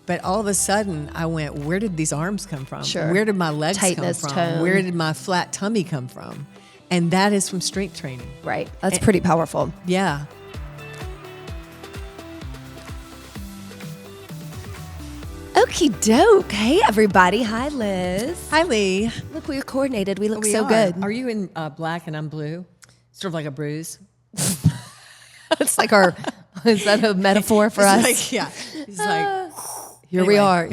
But all of a sudden, I went, where did these arms come from? Sure. Where did my legs Tightness, come from? tone. Where did my flat tummy come from? And that is from strength training. Right. That's pretty powerful. Yeah. Okie doke. Hey, everybody. Hi, Liz. Hi, Lee. Look, we're coordinated. We look We so are. good. Are you in black and I'm blue? Sort of like a bruise. It's like is that a metaphor for us? Like, yeah. It's like, Here we are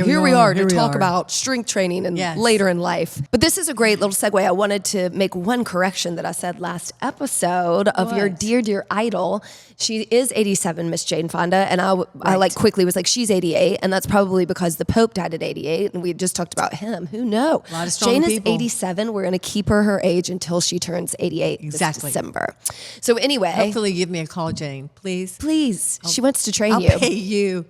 to talk are. about strength training and Yes. later in life. But this is a great little segue. I wanted to make one correction that I said last episode of your What? dear, dear idol. She is 87, Miss Jane Fonda. And I like quickly was like, she's 88. And that's probably because the Pope died at 88. And we just talked about him. Who knows? A lot of strong Jane people. is 87. We're going to keep her age until she turns 88 Exactly. this December. So anyway, hopefully give me a call, Jane, please. please, she wants to train I'll you. pay you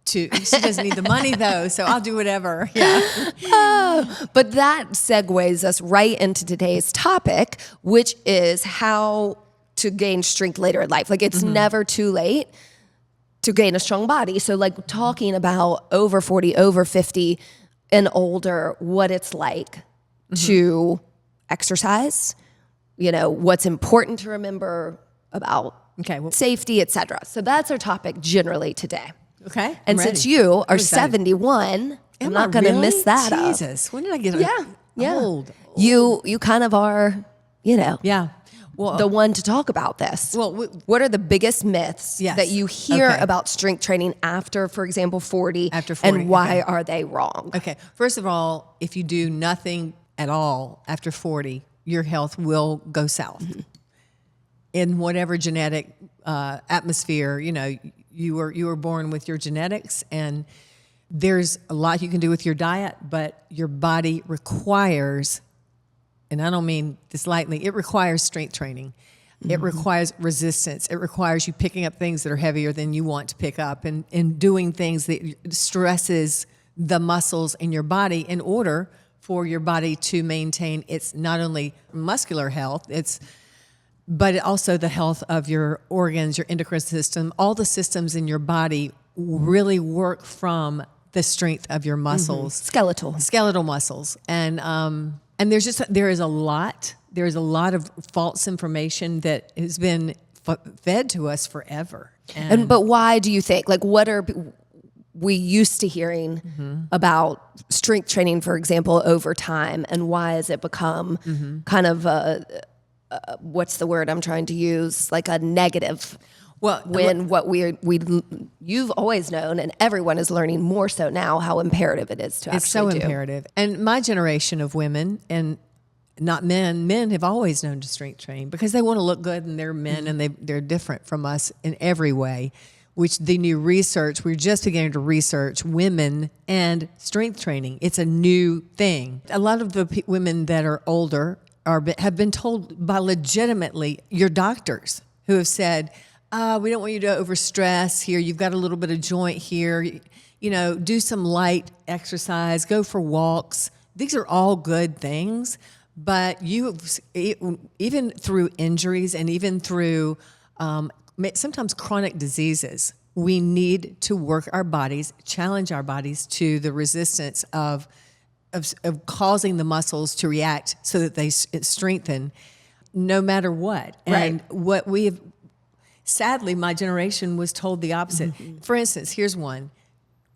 to. She doesn't need the money though, so I'll do whatever. Yeah. But that segues us right into today's topic, which is how to gain strength later in life. Like it's never too late to gain a strong body. So like talking about over 40, over 50 and older, what it's like to exercise, what's important to remember about Okay. Well, safety, etc. So that's our topic generally today. okay. And I'm since ready. you are I'm excited. 71, I'm Am not I going to really? miss that up. Jesus, when did I get Yeah. old? You kind of are, Yeah. Well, the one to talk about this. Well, what are the biggest myths Yes. that you hear Okay. about strength training after, for example, 40? After 40, and why okay. are they wrong? okay. First of all, if you do nothing at all after 40, your health will go south. In whatever genetic atmosphere, you were born with your genetics, and there's a lot you can do with your diet, but your body requires, and I don't mean this lightly, it requires strength training. It requires resistance. It requires you picking up things that are heavier than you want to pick up and doing things that stresses the muscles in your body in order for your body to maintain its not only muscular health, but also the health of your organs, your endocrine system. All the systems in your body really work from the strength of your muscles. Skeletal muscles. And there is a lot of false information that has been fed to us forever. But why do you think, like, what are we used to hearing about strength training, for example, over time, and why has it become kind of what's the word I'm trying to use? Like a negative. Well, when you've always known, and everyone is learning more so now, how imperative it is to it's so actually do. imperative. And my generation of women, and not men have always known to strength train because they want to look good, and they're men, and they're different from us in every way. Which the new research, we're just beginning to research women and strength training. It's a new thing. A lot of the women that are older have been told by legitimately your doctors who have said, we don't want you to overstress here. You've got a little bit of joint here. Do some light exercise, go for walks. These are all good things, but even through injuries and even through sometimes chronic diseases, we need to work our bodies, challenge our bodies to the resistance of causing the muscles to react so that they strengthen no matter what. And what we have, sadly, my generation was told the opposite. For instance, here's one.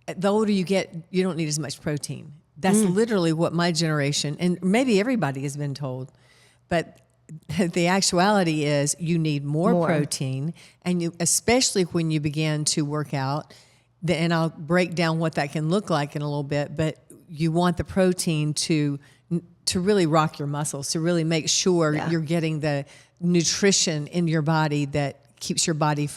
The older you get, you don't need as much protein. That's literally what my generation, and maybe everybody has been told, but the actuality is you need more protein, and especially when you begin to work out, and I'll break down what that can look like in a little bit, but you want the protein to really rock your muscles, to really make sure you're getting the nutrition in your body that keeps your body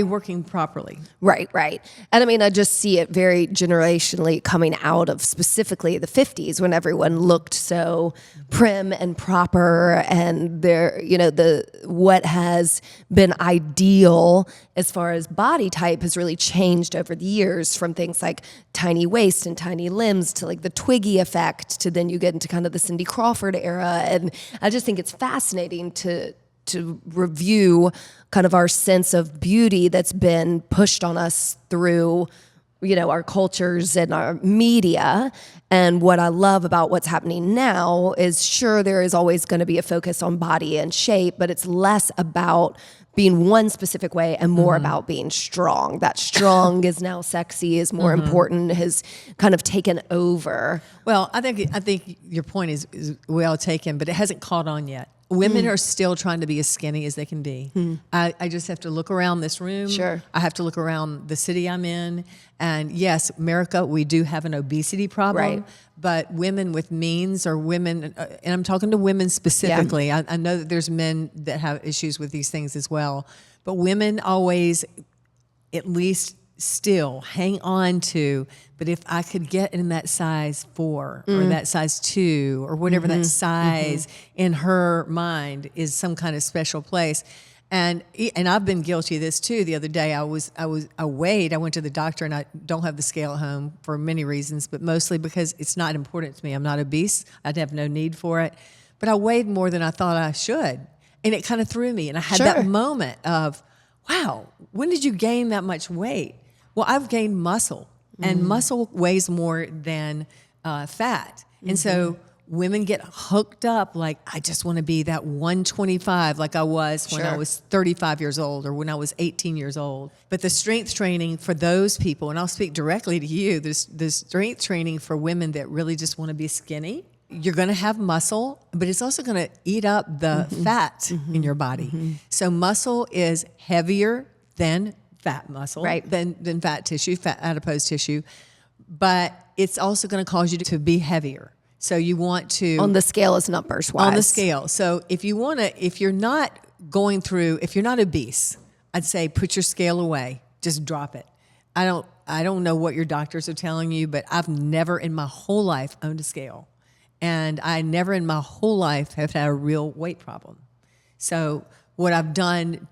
working properly. Right. And I mean, I just see it very generationally coming out of specifically the 50s when everyone looked so prim and proper, and what has been ideal as far as body type has really changed over the years, from things like tiny waist and tiny limbs to like the Twiggy effect, to then you get into kind of the Cindy Crawford era. And I just think it's fascinating to to review kind of our sense of beauty that's been pushed on us through, our cultures and our media. And what I love about what's happening now is, sure, there is always going to be a focus on body and shape, but it's less about being one specific way and more about being strong. That strong is now sexy, is more important, has kind of taken over. Well, I think your point is well taken, but it hasn't caught on yet. Women are still trying to be as skinny as they can be. I just have to look around this room. Sure. I have to look around the city I'm in. And yes, America, we do have an obesity problem. Right. But women with means, or women, and I'm talking to women specifically. Yeah. I know that there's men that have issues with these things as well. But women always, at least still, hang on to, but if I could get in that size 4 or that size 2 or whatever that size in her mind is some kind of special place. And I've been guilty of this too. The other day I weighed, I went to the doctor, and I don't have the scale at home for many reasons, but mostly because it's not important to me. I'm not obese. I'd have no need for it. But I weighed more than I thought I should. And it kind of threw me. And I had that moment of, wow, when did you gain that much weight? Well, I've gained muscle, and muscle weighs more than fat. And so women get hooked up like, I just want to be that 125 like I was when I was 35 years old or when I was 18 years old. But the strength training for those people, and I'll speak directly to you, the strength training for women that really just want to be skinny, you're going to have muscle, but it's also going to eat up the fat in your body. So muscle is heavier than fat muscle, than fat tissue, fat adipose tissue, but it's also going to cause you to be heavier. So you want to on the scale is numbers wise. On the scale. So if you're not obese, I'd say put your scale away. Just drop it. I don't know what your doctors are telling you, but I've never in my whole life owned a scale, and I never in my whole life have had a real weight problem. So what I've done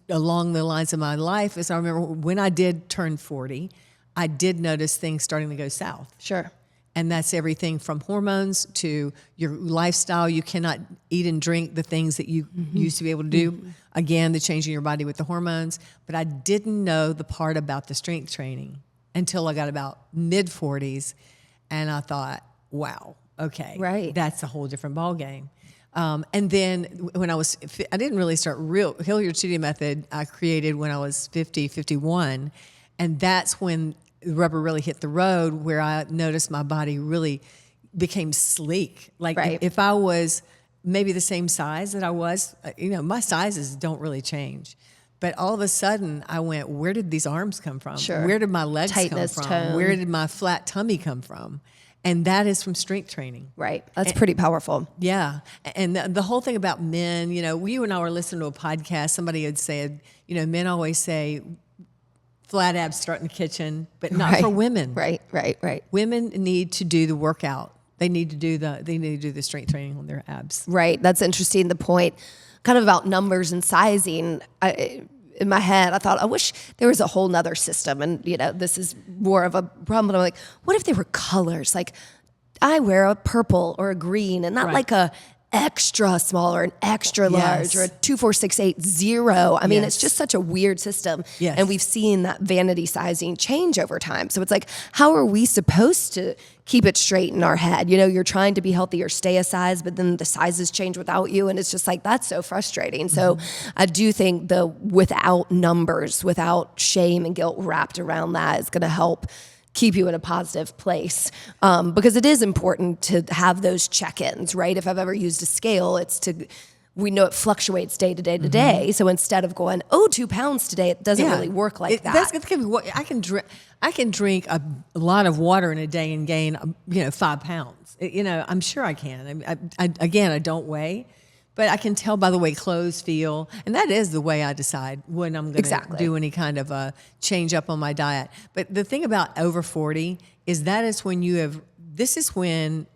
along the lines of my life is, I remember when I did turn 40, I did notice things starting to go south. Sure. And that's everything from hormones to your lifestyle. You cannot eat and drink the things that you used to be able to do. Again, the changing your body with the hormones. But I didn't know the part about the strength training until I got about mid-40s. And I thought, wow, okay, that's a whole different ballgame. And then when I didn't really start Hilliard Studio Method, I created when I was 51. And that's when the rubber really hit the road, where I noticed my body really became sleek. Like if I was maybe the same size that I was, my sizes don't really change. But all of a sudden I went, where did these arms come from? Sure. Where did my legs Tightness, come from? tone. Where did my flat tummy come from? And that is from strength training. Right. That's pretty powerful. Yeah. And the whole thing about men, you and I were listening to a podcast. Somebody had said, men always say flat abs start in the kitchen, but not for women. Right. Women need to do the workout. They need to do the strength training on their abs. Right. That's interesting. The point kind of about numbers and sizing. In my head, I thought, I wish there was a whole nother system. And, this is more of a problem. But I'm like, what if there were colors? Like, I wear a purple or a green, and not like a extra small or an extra large or a 24680. I mean, it's just such a weird system. Yes. And we've seen that vanity sizing change over time. So it's like, how are we supposed to keep it straight in our head? You're trying to be healthy or stay a size, but then the sizes change without you. And it's just like, that's so frustrating. So I do think without numbers, without shame and guilt wrapped around that is going to help keep you in a positive place. Because it is important to have those check-ins, right? If I've ever used a scale, we know it fluctuates day to day to day. So instead of going, 2 pounds today, it doesn't really work like that. That's gonna be what I can drink a lot of water in a day and gain 5 pounds. I'm sure I can. I don't weigh, but I can tell by the way clothes feel, and that is the way I decide when I'm going to do any kind of a change up on my diet. But the thing about over 40 is that is when this is when,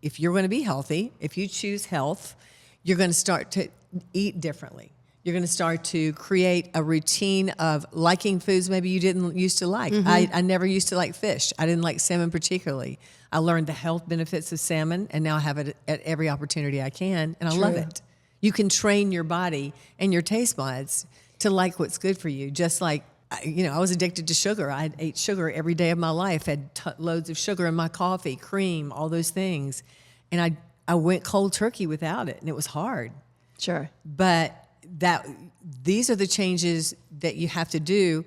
if you're going to be healthy, if you choose health, you're going to start to eat differently. You're going to start to create a routine of liking foods maybe you didn't used to like. I never used to like fish. I didn't like salmon particularly. I learned the health benefits of salmon, and now I have it at every opportunity I can, and I love it. You can train your body and your taste buds to like what's good for you. Just like, I was addicted to sugar. I ate sugar every day of my life, had loads of sugar in my coffee, cream, all those things. And I went cold turkey without it, and it was hard. Sure. But these are the changes that you have to do.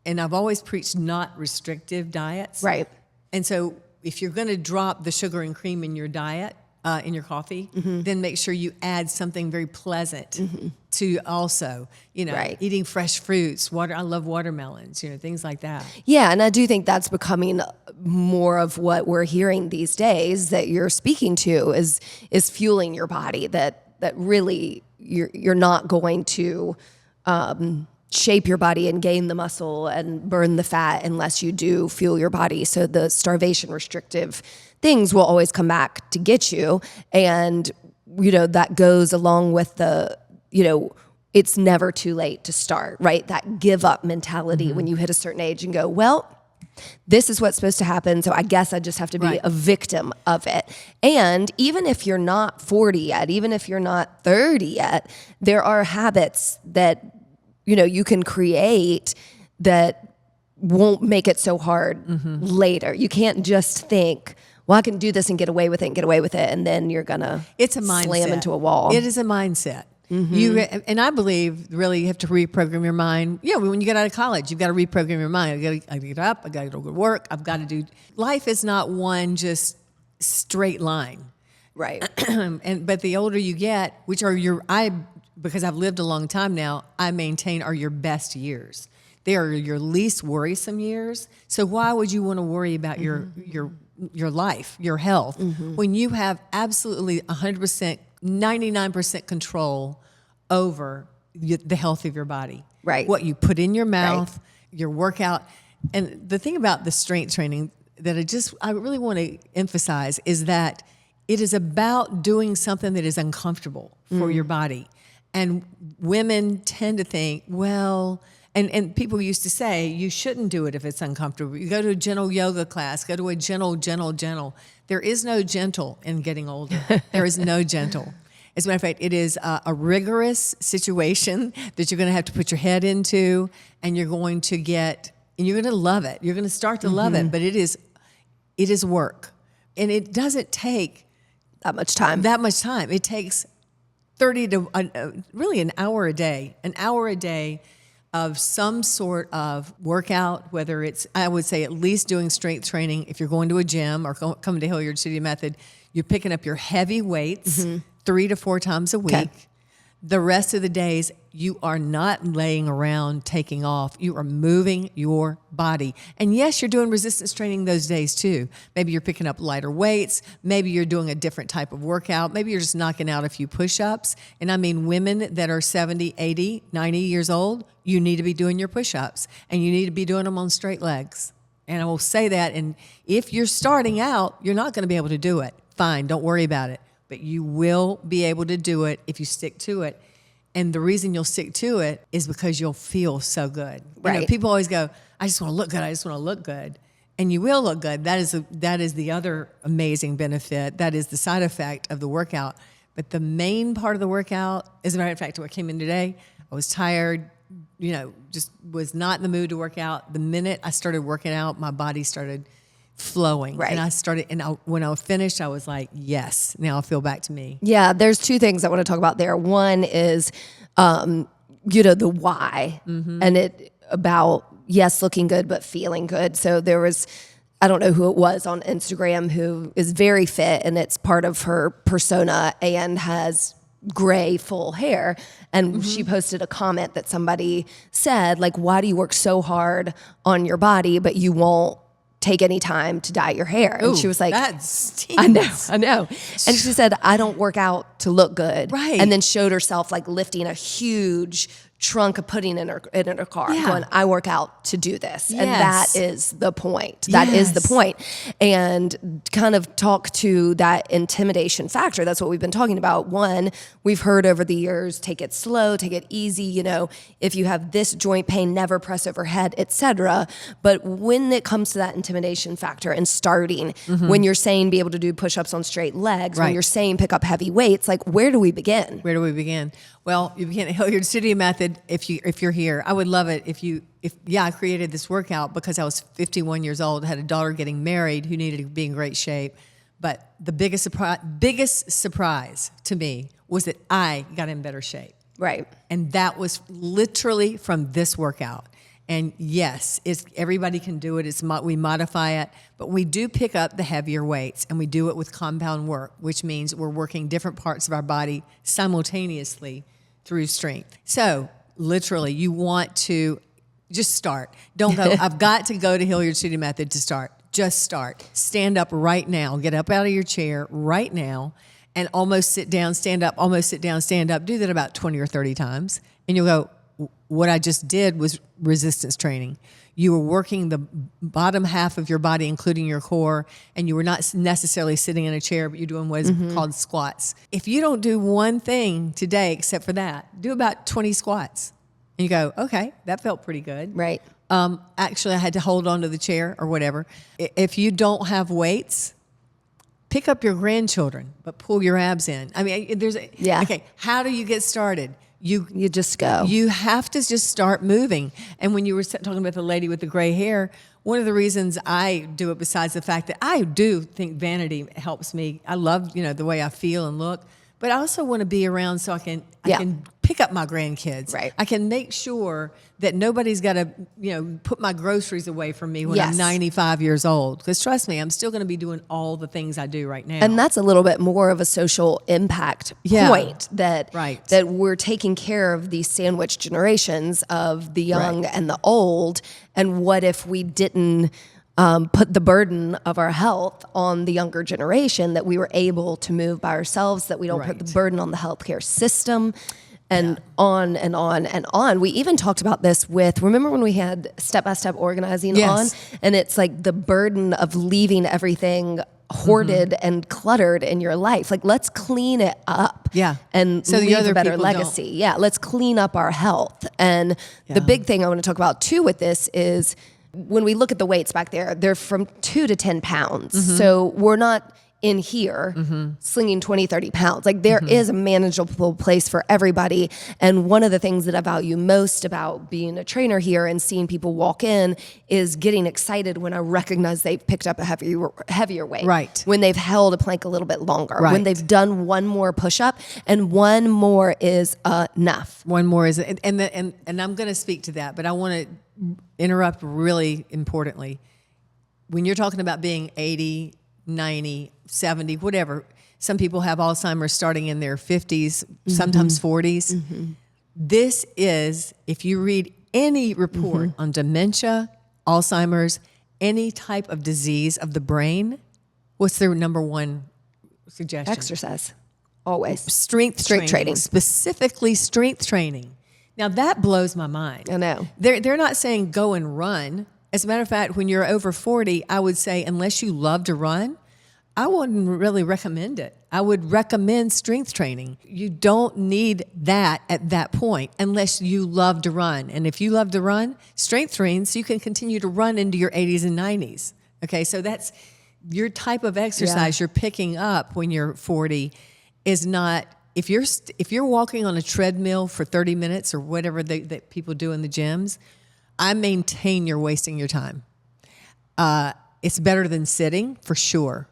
And I've always preached not restrictive diets. Right. And so if you're going to drop the sugar and cream in your diet, in your coffee, then make sure you add something very pleasant to also, Right. eating fresh fruits, I love watermelons, things like that. Yeah, and I do think that's becoming more of what we're hearing these days that you're speaking to is fueling your body, that really you're not going to shape your body and gain the muscle and burn the fat unless you do fuel your body. So the starvation restrictive things will always come back to get you. And, that goes along with the, it's never too late to start, right? That give up mentality when you hit a certain age and go, well, this is what's supposed to happen, so I guess I just have to be a victim of it. And even if you're not 40 yet, even if you're not 30 yet, there are habits that you can create that won't make it so hard later. You can't just think, well, I can do this and get away with it, and then you're gonna slam into a wall. It is a mindset. And I believe really you have to reprogram your mind. Yeah, when you get out of college, you've got to reprogram your mind. I got to get up. I got to go to work. I've got to do. Life is not one just straight line. Right. But the older you get, which are because I've lived a long time now, I maintain are your best years. They are your least worrisome years. So why would you want to worry about your life, your health, when you have absolutely 100%, 99% control over the health of your body? Right. What you put in your mouth, your workout. And the thing about the strength training that I really want to emphasize is that it is about doing something that is uncomfortable for your body. And women tend to think, well, and people used to say, you shouldn't do it if it's uncomfortable. You go to a gentle yoga class, go to a gentle. There is no gentle in getting older. There is no gentle. As a matter of fact, it is a rigorous situation that you're going to have to put your head into, and you're going to love it. You're going to start to love it, but it is work. And it doesn't take that much time. It takes 30 to really an hour a day of some sort of workout, whether it's, I would say at least doing strength training. If you're going to a gym or coming to Hilliard City Method, you're picking up your heavy weights 3 to 4 times a week. Okay. The rest of the days, you are not laying around taking off. You are moving your body. And yes, you're doing resistance training those days too. Maybe you're picking up lighter weights. Maybe you're doing a different type of workout. Maybe you're just knocking out a few push-ups. And I mean, women that are 70, 80, 90 years old, you need to be doing your push-ups. And you need to be doing them on straight legs. And I will say that. And if you're starting out, you're not going to be able to do it. Fine, don't worry about it. But you will be able to do it if you stick to it. And the reason you'll stick to it is because you'll feel so good. Right. People always go, I just want to look good. I just want to look good. And you will look good. That is the other amazing benefit. That is the side effect of the workout. But the main part of the workout, as a matter of fact, when I came in today, I was tired, just was not in the mood to work out. The minute I started working out, my body started flowing. Right. And when I finished, I was like, yes, now I feel back to me. Yeah, there's 2 things I want to talk about there. One is, the why, and it about, yes, looking good, but feeling good. So there was, I don't know who it was on Instagram who is very fit, and it's part of her persona and has gray full hair. And she posted a comment that somebody said, like, why do you work so hard on your body, but you won't take any time to dye your hair? And she was like, that stinks. I know. And she said, I don't work out to look good. Right. And then showed herself like lifting a huge trunk of pudding in her car, Yeah. going, I work out to do this. And that Yes. is the point. That is the Yes. point. And kind of talk to that intimidation factor. That's what we've been talking about. One, we've heard over the years, take it slow, take it easy. You know, if you have this joint pain, never press overhead, etc. But when it comes to that intimidation factor and starting, when you're saying be able to do push-ups on straight legs, when Right. you're saying pick up heavy weights, like where do we begin? Where do we begin? Well, you begin at Hilliard City Method if you're here. I would love it if I created this workout because I was 51 years old, had a daughter getting married who needed to be in great shape. But the biggest surprise to me was that I got in better shape. Right. And that was literally from this workout. And yes, everybody can do it. We modify it, but we do pick up the heavier weights, and we do it with compound work, which means we're working different parts of our body simultaneously through strength. So literally, you want to just start. Don't go, I've got to go to Hilliard City Method to start. Just start. Stand up right now. Get up out of your chair right now and almost sit down, stand up, almost sit down, stand up. Do that about 20 or 30 times. And you'll go, what I just did was resistance training. You were working the bottom half of your body, including your core, and you were not necessarily sitting in a chair, but you're doing what is called squats. If you don't do one thing today except for that, do about 20 squats. And you go, okay, that felt pretty good. Right. Actually, I had to hold on to the chair or whatever. If you don't have weights, pick up your grandchildren, but pull your abs in. I mean, okay, how do you get started? You just go. You have to just start moving. And when you were talking about the lady with the gray hair, one of the reasons I do it, besides the fact that I do think vanity helps me. I love, the way I feel and look, but I also want to be around so I can pick up my grandkids. Right. I can make sure that nobody's got to, put my groceries away from me when I'm 95 years old. Because trust me, I'm still going to be doing all the things I do right now. And that's a little bit more of a social impact point that we're taking care of these sandwich generations of the young and the old. And what if we didn't put the burden of our health on the younger generation, that we were able to move by ourselves, that we don't put the burden on the healthcare system, and on and on and on. We even talked about this remember when we had step-by-step organizing on? And it's like the burden of leaving everything hoarded and cluttered in your life. Like, let's clean it up and so leave the other a better people legacy. don't. Yeah, let's clean up our health. And the big thing I want to talk about too with this is when we look at the weights back there, they're from 2 to 10 pounds. So we're not in here slinging 20, 30 pounds. Like, there is a manageable place for everybody. And one of the things that I value most about being a trainer here and seeing people walk in is getting excited when I recognize they've picked up a heavier weight. Right. When they've held a plank a little bit longer. Right. When they've done one more push-up, and one more is enough. One more is, and I'm going to speak to that, but I want to interrupt really importantly. When you're talking about being 80, 90, 70, whatever, some people have Alzheimer's starting in their 50s, sometimes 40s. This is, if you read any report on dementia, Alzheimer's, any type of disease of the brain, what's their number one suggestion? Exercise. Always. Strength training. Specifically strength training. Now that blows my mind. I know. They're not saying go and run. As a matter of fact, when you're over 40, I would say unless you love to run, I wouldn't really recommend it. I would recommend strength training. You don't need that at that point unless you love to run. And if you love to run, strength train so you can continue to run into your 80s and 90s. Okay, so that's your type of exercise you're picking up when you're 40 is not, if you're walking on a treadmill for 30 minutes or whatever that people do in the gyms, I maintain you're wasting your time. It's better than sitting for sure.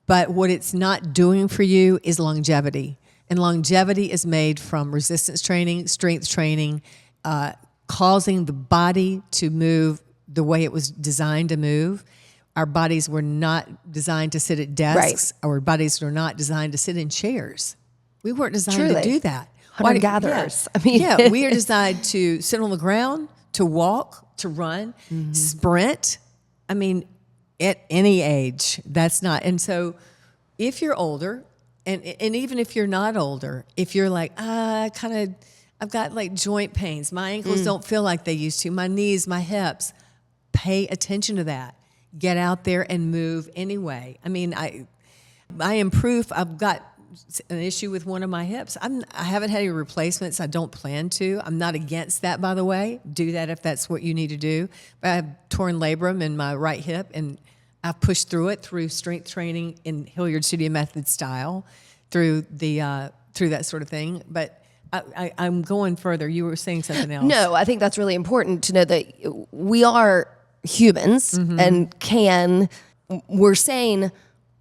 But what it's not doing for you is longevity. And longevity is made from resistance training, strength training, causing the body to move the way it was designed to move. Our bodies were not designed to sit at desks. Right. Our bodies were not designed to sit in chairs. We weren't designed to do that. Hunter-gatherers. I mean, we are designed to sit on the ground, to walk, to run, sprint. I mean, at any age, that's not. And so if you're older, and even if you're not older, if you're like, I I've got like joint pains. My ankles don't feel like they used to. My knees, my hips. Pay attention to that. Get out there and move anyway. I mean, I am proof. I've got an issue with one of my hips. I haven't had any replacements. I don't plan to. I'm not against that, by the way. Do that if that's what you need to do. But I have torn labrum in my right hip, and I've pushed through it through strength training in Hilliard Studio Method style, through that sort of thing. But I'm going further. You were saying something else. No, I think that's really important to know that we are humans and we're saying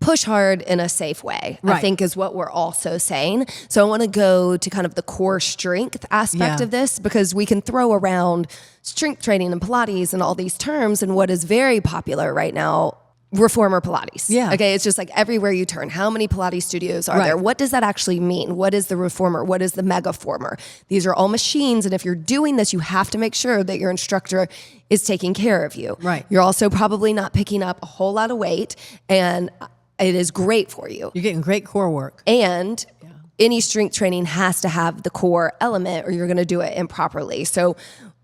push hard in a safe way, I think is what we're also saying. So I want to go to kind of the core strength aspect of this, because we can throw around strength training and Pilates and all these terms, and what is very popular right now, reformer Pilates. Yeah. Okay. It's just like everywhere you turn. How many Pilates studios are there? What does that actually mean? What is the reformer? What is the megaformer? These are all machines. And if you're doing this, you have to make sure that your instructor is taking care of you. Right. You're also probably not picking up a whole lot of weight, and it is great for you. You're getting great core work. And any strength training has to have the core element, or you're going to do it improperly. So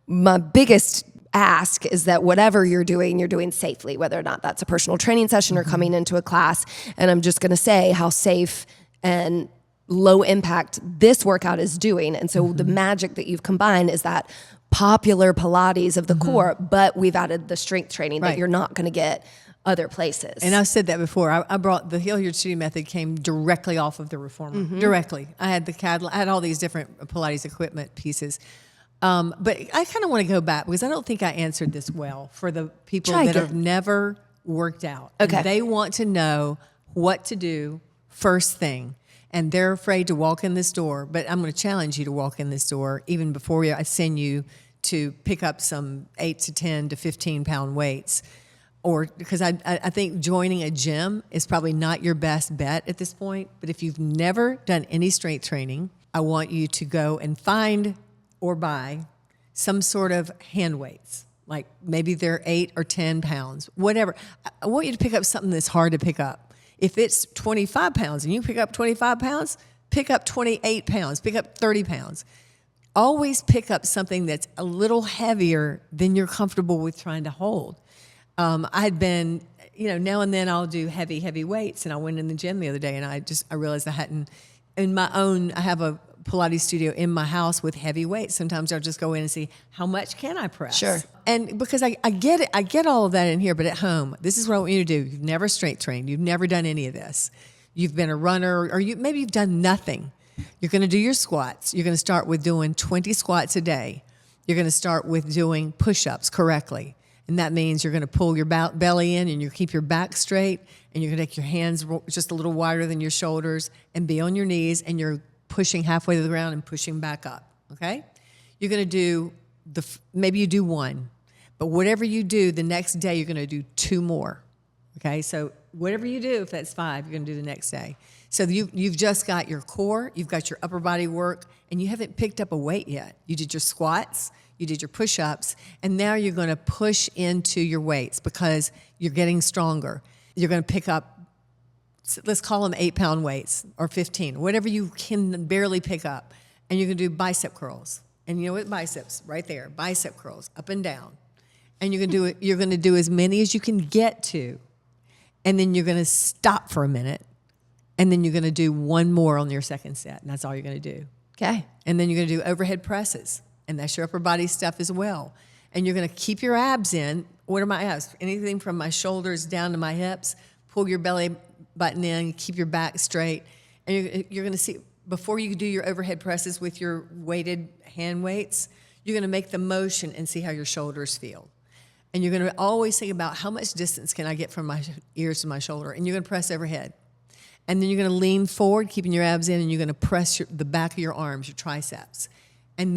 my biggest ask is that whatever you're doing safely, whether or not that's a personal training session or coming into a class. And I'm just going to say how safe and low impact this workout is doing. And so the magic that you've combined is that popular Pilates of the core, but we've added the strength training that you're not going to get other places. And I've said that before. I brought the Hilliard Studio Method came directly off of the reformer. Directly. I had I had all these different Pilates equipment pieces. But I kind of want to go back, because I don't think I answered this well for the people that have never worked out. Okay. And they want to know what to do first thing. And they're afraid to walk in this door. But I'm going to challenge you to walk in this door even before I send you to pick up some 8 to 10 to 15 pound weights. Or because I think joining a gym is probably not your best bet at this point. But if you've never done any strength training, I want you to go and find or buy some sort of hand weights. Like maybe they're 8 or 10 pounds, whatever. I want you to pick up something that's hard to pick up. If it's 25 pounds and you pick up 25 pounds, pick up 28 pounds, pick up 30 pounds. Always pick up something that's a little heavier than you're comfortable with trying to hold. I had been, now and then I'll do heavy weights, and I went in the gym the other day and I realized I hadn't, I have a Pilates studio in my house with heavy weights. Sometimes I'll just go in and see how much can I press. Sure. And because I get it, I get all of that in here, but at home, this is what I want you to do. You've never strength trained. You've never done any of this. You've been a runner, or maybe you've done nothing. You're going to do your squats. You're going to start with doing 20 squats a day. You're going to start with doing push-ups correctly. And that means you're going to pull your belly in, and you keep your back straight, and you're going to take your hands just a little wider than your shoulders and be on your knees, and you're pushing halfway to the ground and pushing back up, okay? You're going to do maybe you do one, but whatever you do, the next day you're going to do 2 more, okay? So whatever you do, if that's 5, you're going to do the next day. So you've just got your core, you've got your upper body work, and you haven't picked up a weight yet. You did your squats, you did your push-ups, and now you're going to push into your weights because you're getting stronger. You're going to pick up, let's call them 8-pound weights or 15, whatever you can barely pick up. And you're going to do bicep curls. And you know what, biceps, right there, bicep curls, up and down. And you're going to do as many as you can get to. And then you're going to stop for a minute. And then you're going to do 1 more on your second set. And that's all you're going to do. Okay. And then you're going to do overhead presses. And that's your upper body stuff as well. And you're going to keep your abs in. What are my abs? Anything from my shoulders down to my hips. Pull your belly button in. Keep your back straight. And you're going to see, before you do your overhead presses with your weighted hand weights, you're going to make the motion and see how your shoulders feel. And you're going to always think about how much distance can I get from my ears to my shoulder. And you're going to press overhead. And then you're going to lean forward, keeping your abs in, and you're going to press the back of your arms, your triceps. And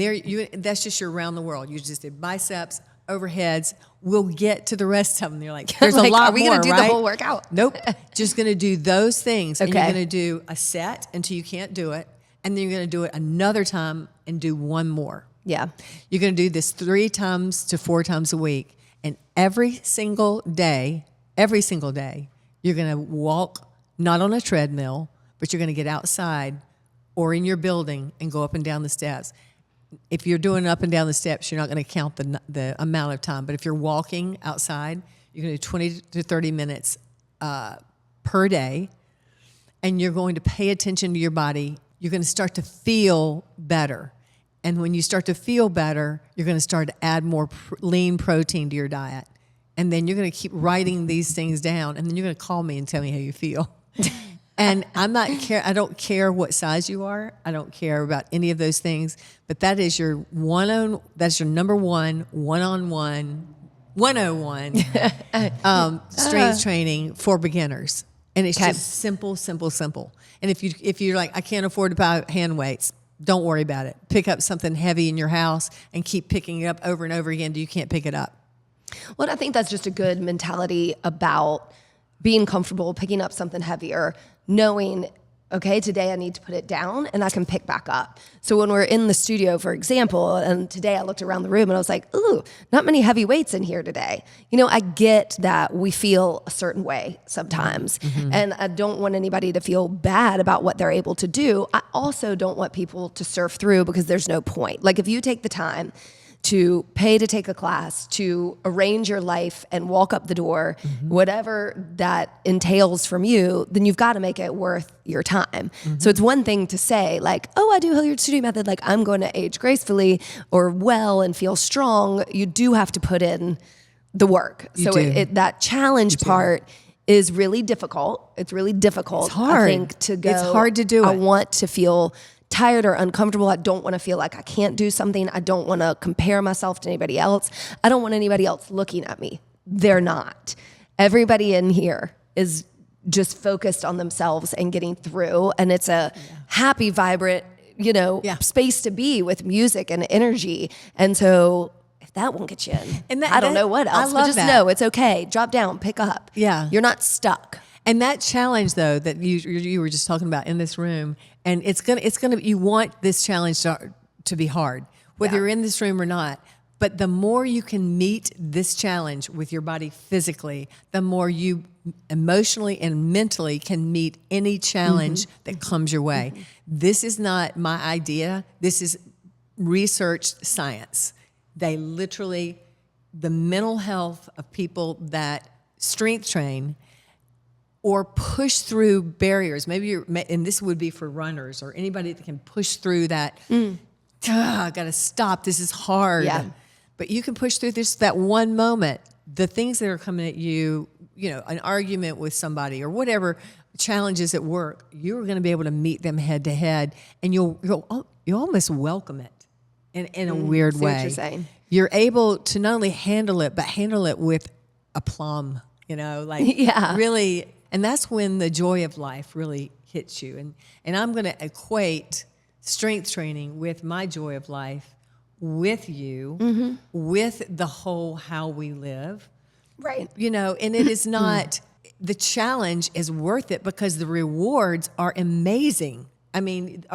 that's just your around the world. You just did biceps, overheads. We'll get to the rest of them. You're like, there's a lot more, are we going to do right? the whole workout? Nope. Just going to do those things. Okay. And you're going to do a set until you can't do it. And then you're going to do it another time and do 1 more. Yeah. You're going to do this 3 times to 4 times a week. And every single day, you're going to walk, not on a treadmill, but you're going to get outside or in your building and go up and down the steps. if you're doing up and down the steps, you're not going to count the amount of time. But if you're walking outside, you're going to do 20 to 30 minutes per day, and you're going to pay attention to your body. You're going to start to feel better. And when you start to feel better, you're going to start to add more lean protein to your diet. And then you're going to keep writing these things down, and then you're going to call me and tell me how you feel. And I don't care what size you are. I don't care about any of those things. But that is your that's your number one one-on-one 101 strength training for beginners. And it's just simple. And if you're like, I can't afford to buy hand weights, don't worry about it. Pick up something heavy in your house and keep picking it up over and over again until you can't pick it up. Well, I think that's just a good mentality about being comfortable picking up something heavier, knowing, okay, today I need to put it down and I can pick back up. So when we're in the studio, for example, and today I looked around the room and I was like, ooh, not many heavy weights in here today. You know, I get that we feel a certain way sometimes, and I don't want anybody to feel bad about what they're able to do. I also don't want people to surf through because there's no point. Like if you take the time to pay to take a class, to arrange your life and walk up the door, whatever that entails from you, then you've got to make it worth your time. So it's one thing to say like, oh, I do Hilliard Studio Method, like I'm going to age gracefully or well and feel strong. You do have to put in the work. So that challenge part is really difficult. It's really difficult, it's hard. I think, to go. It's hard to do it. I want to feel tired or uncomfortable. I don't want to feel like I can't do something. I don't want to compare myself to anybody else. I don't want anybody else looking at me. They're not. Everybody in here is just focused on themselves and getting through. And it's a happy, vibrant, space to be with music and energy. And so if that won't get you in, I don't know what else. But just know it's okay. Drop down, pick up. Yeah. You're not stuck. And that challenge, though, that you were just talking about in this room, and it's gonna you want this challenge to be hard, whether you're in this room or not. But the more you can meet this challenge with your body physically, the more you emotionally and mentally can meet any challenge that comes your way. This is not my idea. This is researched science. They literally, the mental health of people that strength train or push through barriers. And this would be for runners or anybody that can push through that. I got to stop. This is hard. Yeah. But you can push through that one moment. The things that are coming at you, an argument with somebody or whatever challenges at work, you're going to be able to meet them head to head, and you'll almost welcome it in a weird way. What you're saying. You're able to not only handle it, but handle it with aplomb. Really. And that's when the joy of life really hits you. And I'm going to equate strength training with my joy of life, with you, with the whole how we live. Right. And it is not, the challenge is worth it because the rewards are amazing. I mean,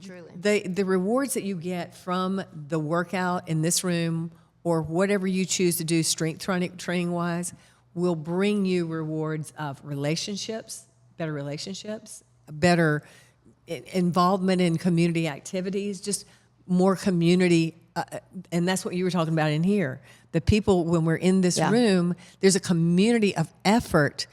truly. The rewards that you get from the workout in this room or whatever you choose to do strength training wise will bring you rewards of better involvement in community activities, just more community. And that's what you were talking about in here. The people, when we're in this room, there's a community of effort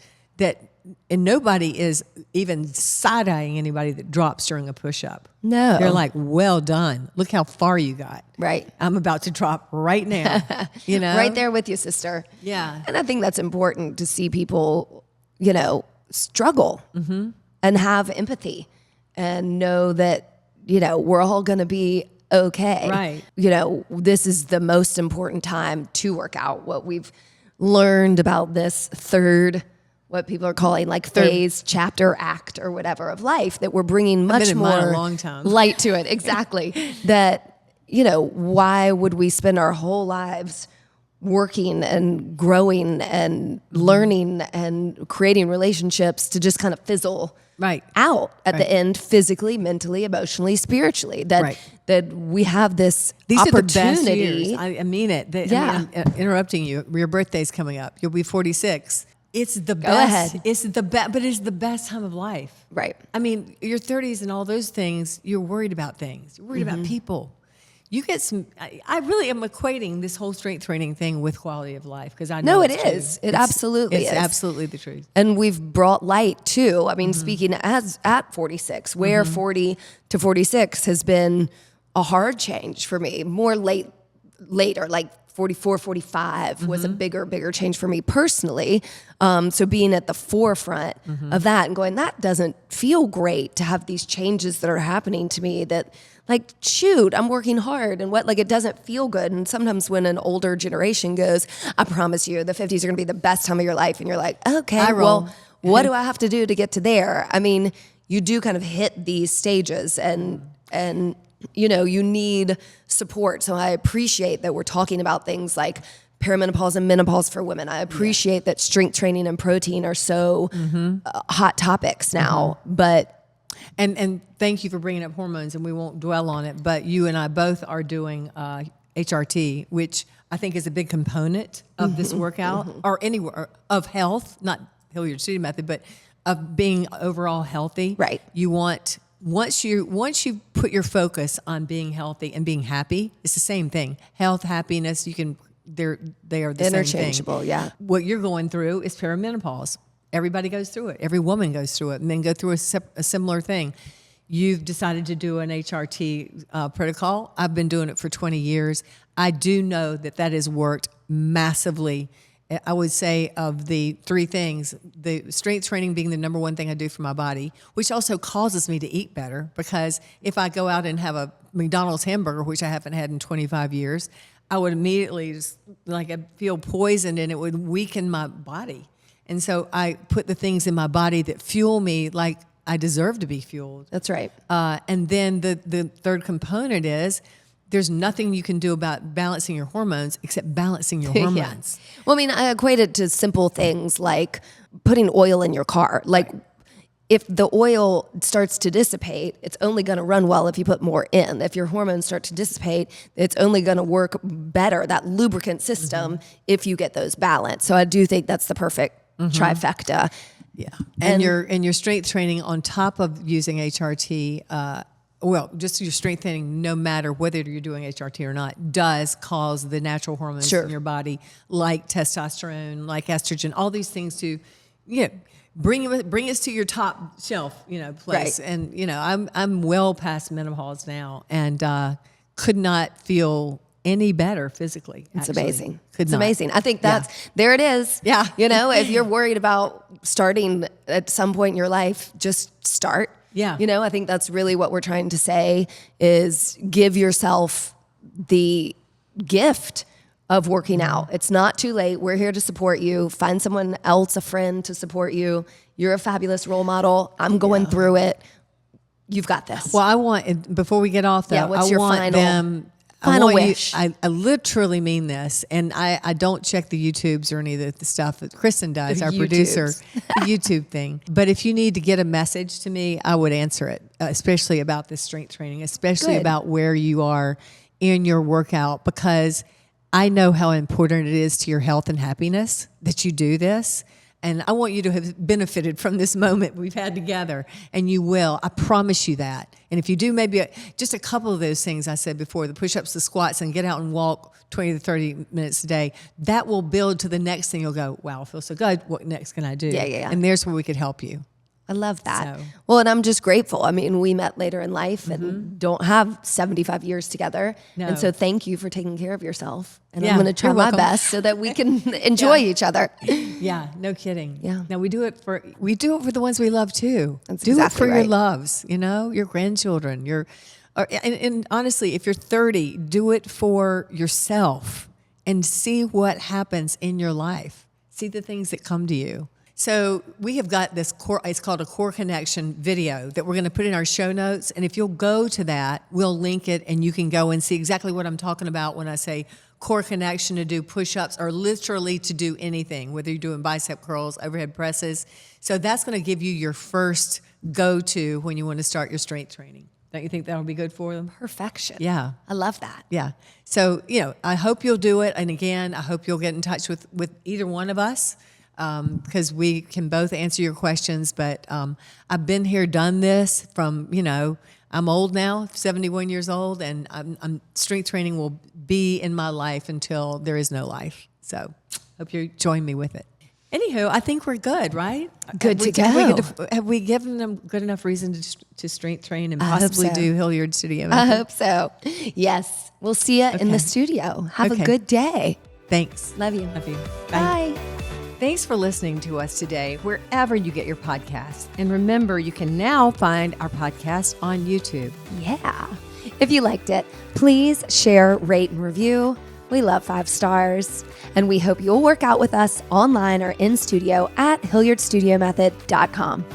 and nobody is even side-eyeing anybody that drops during a push-up. No. They're like, well done. Look how far you got. Right. I'm about to drop right now. Right there with you, sister. Yeah. And I think that's important to see people, struggle and have empathy and know that, we're all going to be okay. Right. This is the most important time to work out. What we've learned about this third, what people are calling like phase, chapter, act, or whatever of life, that we're bringing much more light to it. Exactly. That, why would we spend our whole lives working and growing and learning and creating relationships to just kind of fizzle out at the end, physically, mentally, emotionally, spiritually? That we have these opportunity. Are the best years. I mean it. I'm interrupting you. Your birthday's coming up. You'll be 46. It's the best. Go ahead. It's the best, but it's the best time of life. Right. I mean, your 30s and all those things, you're worried about things. You're worried about people. You get some. I really am equating this whole strength training thing with quality of life because I know No, it it's true. is. It absolutely it's is. absolutely the truth. And we've brought light too. I mean, speaking as at 46, where 40 to 46 has been a hard change for me. More later, like 44, 45 was a bigger change for me personally. So being at the forefront of that and going, that doesn't feel great to have these changes that are happening to me that, like, shoot, I'm working hard and what, like, it doesn't feel good. And sometimes when an older generation goes, I promise you, the 50s are going to be the best time of your life. And you're like, okay, well, what do I have to do to get to there? I mean, you do kind of hit these stages and you know, you need support. So I appreciate that we're talking about things like perimenopause and menopause for women. I appreciate that strength training and protein are so hot topics now, but And thank you for bringing up hormones, and we won't dwell on it, but you and I both are doing HRT, which I think is a big component of this workout or anywhere of health, not Hilliard City method, but of being overall healthy. Right. You want, once you put your focus on being healthy and being happy, it's the same thing. Health, happiness, they are the same thing. interchangeable, yeah. What you're going through is perimenopause. Everybody goes through it. Every woman goes through it, and then go through a similar thing. You've decided to do an HRT protocol. I've been doing it for 20 years. I do know that has worked massively. I would say of the three things, the strength training being the number one thing I do for my body, which also causes me to eat better, because if I go out and have a McDonald's hamburger, which I haven't had in 25 years, I would immediately just, like, I'd feel poisoned and it would weaken my body. And so I put the things in my body that fuel me like I deserve to be fueled. That's right. And then the third component is there's nothing you can do about balancing your hormones except balancing your hormones. Well, I mean, I equate it to simple things like putting oil in your car. Like, if the oil starts to dissipate, it's only going to run well if you put more in. If your hormones start to dissipate, it's only going to work better, that lubricant system, if you get those balanced. So I do think that's the perfect trifecta. Yeah. And your strength training on top of using HRT, just your strength training, no matter whether you're doing HRT or not, does cause the natural hormones in your body, like testosterone, like estrogen, all these things to, bring us to your top shelf, place. Right. And I'm well past menopause now, and could not feel any better physically. It's actually. amazing. Could It's not. amazing. I think there it is. Yeah. If you're worried about starting at some point in your life, just start. Yeah. I think that's really what we're trying to say is give yourself the gift of working out. It's not too late. We're here to support you. Find someone else, a friend, to support you. You're a fabulous role model. I'm going through it. You've got this. Well, I want, before we get off though, what's I your want final them. Final I want wish. I literally mean this, and I don't check the YouTubes or any of the stuff that Kristen does, The our producer, YouTubes. the YouTube thing. But if you need to get a message to me, I would answer it, especially about this strength training, especially Good. about where you are in your workout, because I know how important it is to your health and happiness that you do this. And I want you to have benefited from this moment we've had together, and you will. I promise you that. And if you do maybe just a couple of those things I said before, the push-ups, the squats, and get out and walk 20 to 30 minutes a day, that will build to the next thing. You'll go, wow, I feel so good. What next can I do? Yeah. And there's where we could help you. I love that. So. Well, and I'm just grateful. I mean, we met later in life and don't have 75 years together. No. And so thank you for taking care of yourself. And Yeah, I'm going to try you're my welcome. best so that we can enjoy each other. Yeah, no kidding. Yeah. Now we do it for the ones we love too. That's do exactly it for your right. loves, your grandchildren, and honestly, if you're 30, do it for yourself and see what happens in your life. See the things that come to you. So we have got this core, it's called a core connection video that we're going to put in our show notes. And if you'll go to that, we'll link it and you can go and see exactly what I'm talking about when I say core connection to do push-ups or literally to do anything, whether you're doing bicep curls, overhead presses. So that's going to give you your first go-to when you want to start your strength training. Don't you think that'll be good for them? Perfection. Yeah. I love that. Yeah. So, I hope you'll do it. And again, I hope you'll get in touch with either one of us. Because we can both answer your questions, but I've been here, done this from, I'm old now, 71 years old, and strength training will be in my life until there is no life. So hope you join me with it. Anywho, I think we're good, right? Good to go. Have we given them good enough reason to strength train and I hope possibly so. do Hilliard Studio? I hope so. Yes. We'll see you in the studio. Have a good day. Thanks. Love you. Love you. Bye. Thanks for listening to us today, wherever you get your podcasts. And remember, you can now find our podcast on YouTube. Yeah. If you liked it, please share, rate, and review. We love 5 stars. And we hope you'll work out with us online or in studio at HilliardStudioMethod.com.